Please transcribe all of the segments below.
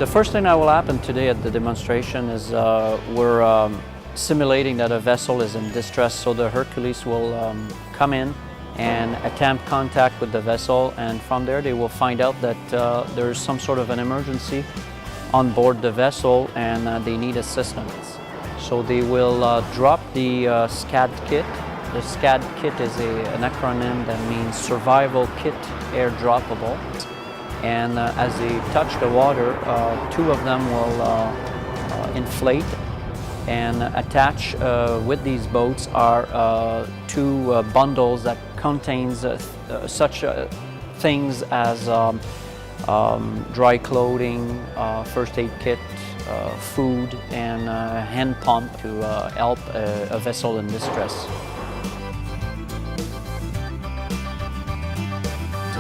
The first thing that will happen today at the demonstration is we're simulating that a vessel is in distress, so the Hercules will come in and attempt contact with the vessel, and from there they will find out that there's some sort of an emergency on board the vessel and they need assistance. So they will drop the SCAD kit. The SCAD kit is an acronym that means Survival Kit Airdroppable. And as they touch the water, two of them will inflate, and attached with these boats are two bundles that contains such things as dry clothing, first aid kit, food, and hand pump to help a vessel in distress.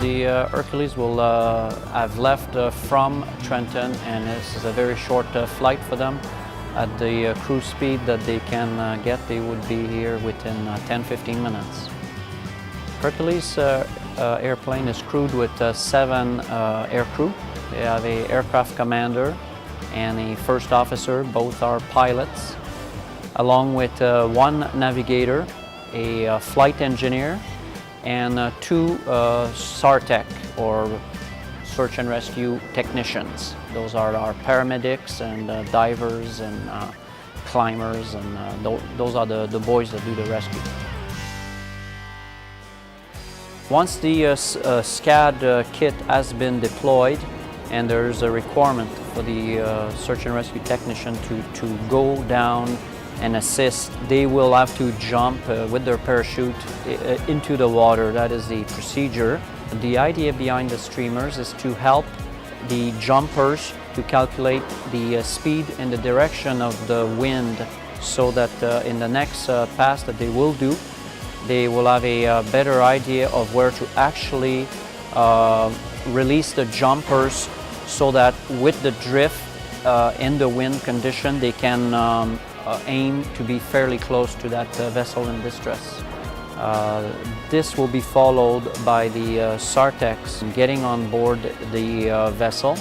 The Hercules will have left from Trenton, and this is a very short flight for them. At the cruise speed that they can get, they would be here within 10-15 minutes. Hercules airplane is crewed with 7 air crew. They have an aircraft commander and a first officer, both are pilots, along with 1 navigator, a flight engineer, and 2 SAR tech, or search and rescue technicians. Those are our paramedics and divers and climbers, and those are the boys that do the rescue. Once the SCAD kit has been deployed and there's a requirement for the search and rescue technician to go down and assist, they will have to jump with their parachute into the water. That is the procedure. The idea behind the streamers is to help the jumpers to calculate the speed and the direction of the wind, so that in the next pass that they will do, they will have a better idea of where to actually release the jumpers, so that with the drift in the wind condition, they can aim to be fairly close to that vessel in distress. This will be followed by the SAR techs getting on board the vessel.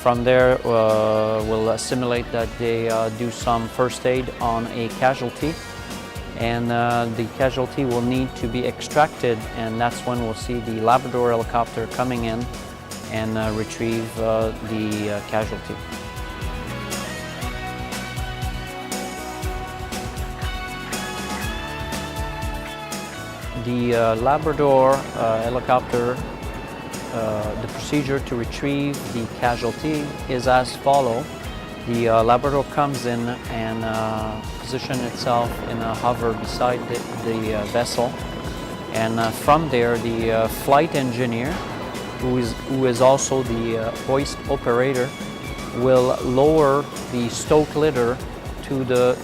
From there, we'll simulate that they do some first aid on a casualty, and the casualty will need to be extracted, and that's when we'll see the Labrador helicopter coming in and retrieve the casualty. The Labrador helicopter, the procedure to retrieve the casualty is as follows. The Labrador comes in and positions itself in a hover beside the vessel, and from there the flight engineer, who is also the hoist operator, will lower the stoke litter to the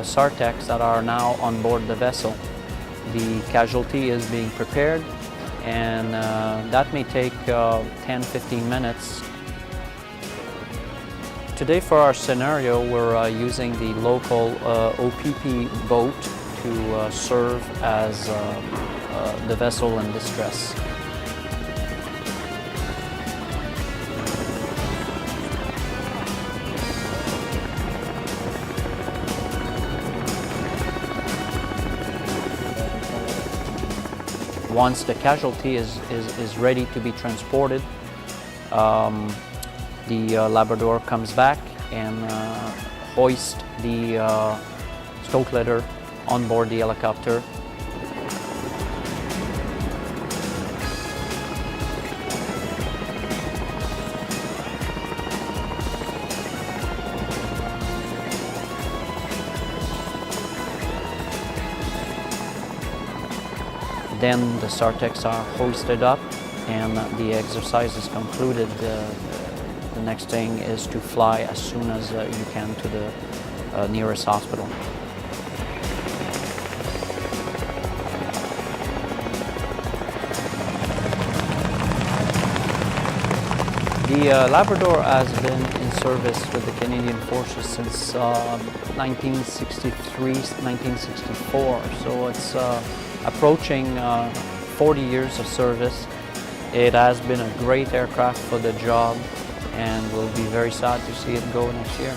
SAR techs that are now on board the vessel. The casualty is being prepared, and that may take 10-15 minutes. Today for our scenario, we're using the local OPP boat to serve as the vessel in distress. Once the casualty is ready to be transported, the Labrador comes back and hoists the stoke litter on board the helicopter. Then the SAR techs are hoisted up and the exercise is concluded. The next thing is to fly as soon as you can to the nearest hospital. The Labrador has been in service with the Canadian Forces since 1963, 1964, so it's approaching 40 years of service. It has been a great aircraft for the job. and we'll be very sad to see it go next year.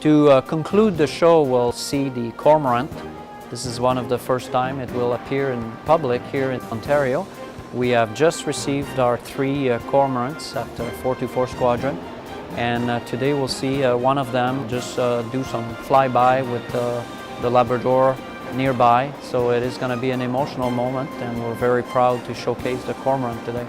To conclude the show, we'll see the cormorant. This is one of the first time it will appear in public here in Ontario. We have just received our 3 cormorants at 424 Squadron, and today we'll see one of them just do some flyby with the Labrador nearby. So it is going to be an emotional moment, and we're very proud to showcase the cormorant today.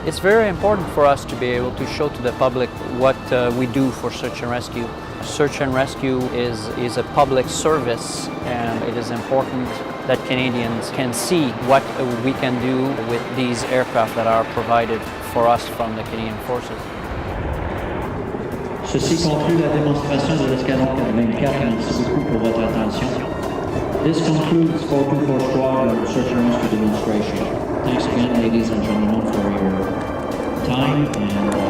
It's very important for us to be able to show to the public what we do for search and rescue. Search and rescue is a public service, and it is important that Canadians can see what we can do with these aircraft that are provided for us from the Canadian Forces. Ceci conclut la démonstration de l'escadron 424. Merci beaucoup pour votre attention. This concludes 424 Squadron Search and Rescue Demonstration. Thanks again, ladies and gentlemen, for your time and